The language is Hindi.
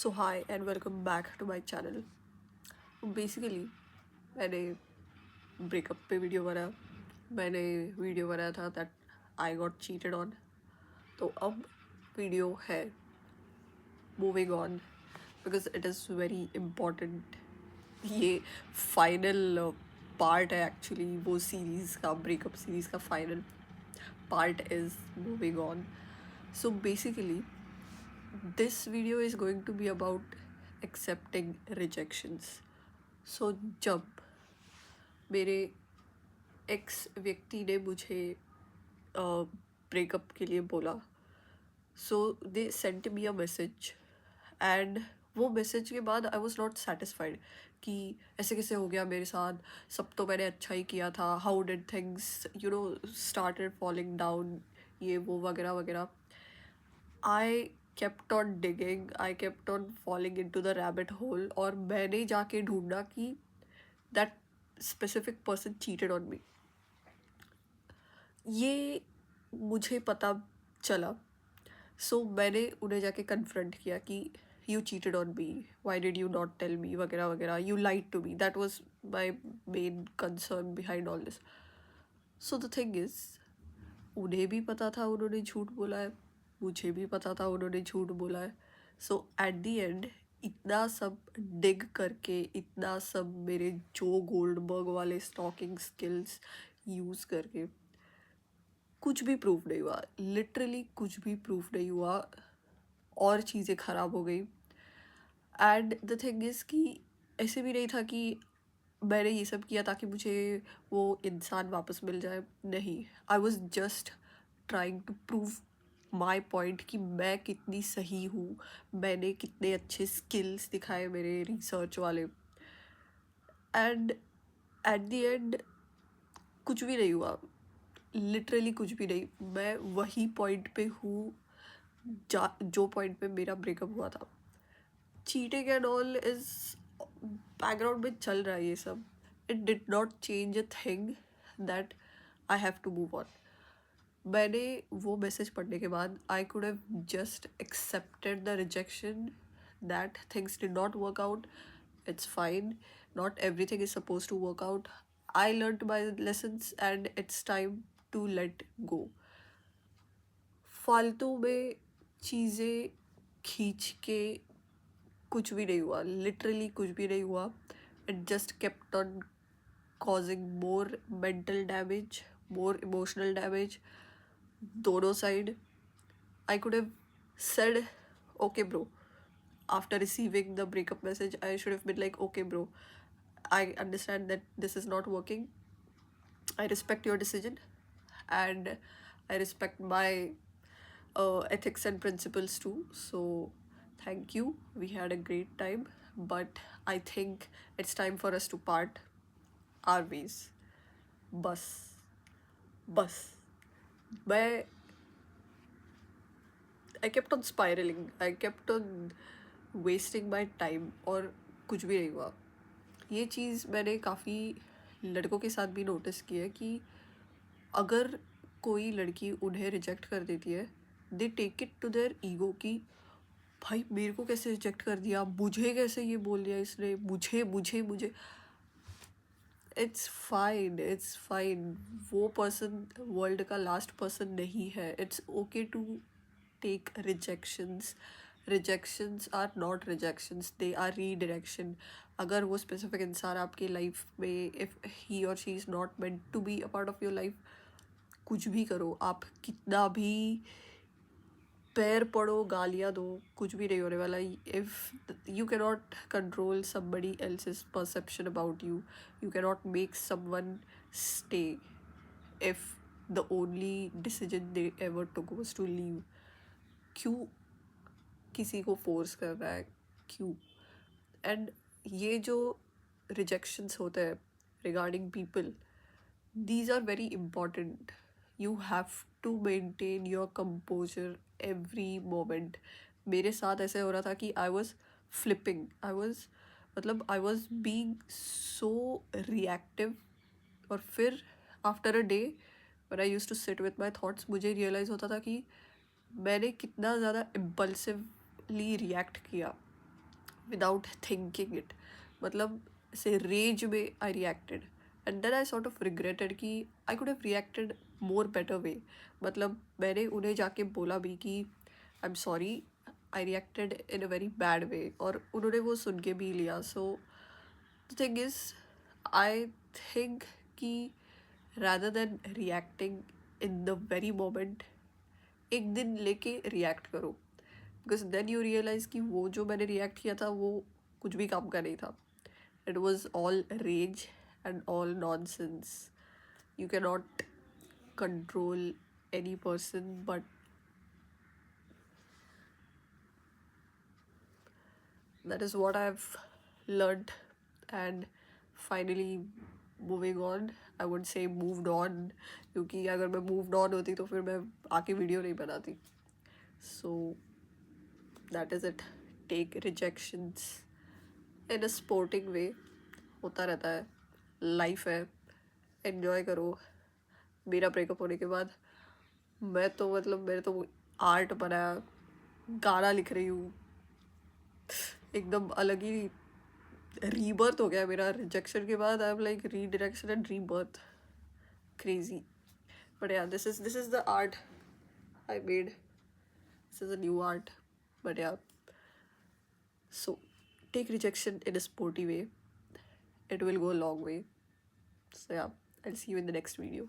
So hi and welcome back to my channel. Basically मैंने ब्रेकअप पे वीडियो बनाया। मैंने वीडियो बनाया था that I got cheated on. तो अब वीडियो है moving on because it is very important. ये फाइनल पार्ट है एक्चुअली वो सीरीज़ का, ब्रेकअप सीरीज़ का final part is moving on. So basically this video is going to be about accepting rejections. So जब मेरे एक्स व्यक्ति ने मुझे ब्रेकअप के लिए बोला, so they sent me a message and वो मैसेज के बाद आई वॉज नॉट सेटिस्फाइड कि ऐसे कैसे हो गया मेरे साथ, सब तो मैंने अच्छा ही किया था, how did things started falling down, ये वो वगैरह वगैरह। आई kept on digging, I kept on falling into the rabbit hole और मैंने जाके ढूंढा कि that specific person cheated on me। ये मुझे पता चला, सो मैंने उन्हें जाके कन्फ्रंट किया कि you cheated on me, why did you not tell me वगैरह वगैरह, you lied to me. That was my main concern behind all this. So the thing is, उन्हें भी पता था उन्होंने झूठ बोला है, मुझे भी पता था उन्होंने झूठ बोला है। सो एट दी एंड इतना सब डिग करके, इतना सब मेरे जो गोल्डबर्ग वाले स्टॉकिंग स्किल्स यूज़ करके कुछ भी प्रूफ नहीं हुआ। लिटरली कुछ भी प्रूफ नहीं हुआ और चीज़ें ख़राब हो गई। एंड द थिंग इज़ कि ऐसे भी नहीं था कि मैंने ये सब किया ताकि मुझे वो इंसान वापस मिल जाए। नहीं, I was just trying to prove my point कि मैं कितनी सही हूँ, मैंने कितने अच्छे स्किल्स दिखाए मेरे रिसर्च वाले। एंड एट द एंड कुछ भी नहीं हुआ, लिटरली कुछ भी नहीं। मैं वही पॉइंट पे हूँ जो पॉइंट पे मेरा ब्रेकअप हुआ था। Cheating and all is background में चल रहा है ये सब। It did not change a thing that I have to move on. मैंने वो मैसेज पढ़ने के बाद I could have just accepted the rejection that things did not work out. It's fine, not everything is suppose to work out. I learned my lessons and it's time to let go. फालतू में चीज़ें खींच के कुछ भी नहीं हुआ, लिटरली कुछ भी नहीं हुआ। It just kept on causing more mental damage, more emotional damage, दोनों side. I could have said, okay bro, after receiving the breakup message I should have been like, okay bro, I understand that this is not working, I respect your decision and I respect my ethics and principles too. So thank you, we had a great time, but I think it's time for us to part our ways. बस बस मैं I kept on spiraling, I kept on wasting my time और कुछ भी नहीं हुआ। ये चीज़ मैंने काफ़ी लड़कों के साथ भी नोटिस की है कि अगर कोई लड़की उन्हें रिजेक्ट कर देती है, they take it to their ego कि भाई मेरे को कैसे रिजेक्ट कर दिया, मुझे कैसे ये बोल दिया इसने, मुझे मुझे मुझे। इट्स फाइन, इट्स फाइन, वो पर्सन वर्ल्ड का लास्ट पर्सन नहीं है। It's okay to take rejections. Rejections are not rejections, they are redirection. अगर वो स्पेसिफिक इंसान आपकी लाइफ में, इफ़ ही और she is not meant to be a part of your life, कुछ भी करो आप, कितना भी पैर पड़ो, गालियाँ दो, कुछ भी नहीं होने वाला। If you cannot control somebody else's perception about you, you cannot make someone stay if the only decision they ever took was to leave. क्यों किसी को फोर्स कर रहा है, क्यों? एंड ये जो रिजेक्शंस होते हैं regarding people, these are very important. You have to maintain your composure every moment. मेरे साथ ऐसे हो रहा था कि I was flipping, I was being so reactive। और फिर after a day when I used to sit with my thoughts, मुझे realize होता था कि मैंने कितना ज़्यादा impulsively react किया। without thinking it. मतलब से rage में I reacted and then I sort of regretted कि I could have reacted more better way. मतलब मैंने उन्हें जाके बोला भी कि I'm sorry, I reacted in a very bad way और उन्होंने वो सुन के भी लिया. So the thing is, I think कि rather than reacting in the very moment, एक दिन लेके रिएक्ट करो, बिकॉज देन यू रियलाइज कि वो जो मैंने रिएक्ट किया था वो कुछ भी काम का नहीं था. It was all rage and all nonsense. You can not control any person, but that is what I've learned. And finally moving on, I would say moved on, क्योंकि अगर मैं moved on होती तो फिर मैं आके वीडियो नहीं बनाती. So that is it. Take rejections in a sporting way. होता रहता है, लाइफ है, एन्जॉय करो. मेरा ब्रेकअप होने के बाद मैं तो मतलब मैंने तो आर्ट बनाया, गाना लिख रही हूँ, एकदम अलग ही रीबर्थ हो गया मेरा. रिजेक्शन के बाद I am like redirection and rebirth. Crazy. But yeah this is the art I made. This is a new art. But yeah, so take rejection in a sporty way. It will go a long way. So yeah, I'll see you in the next video.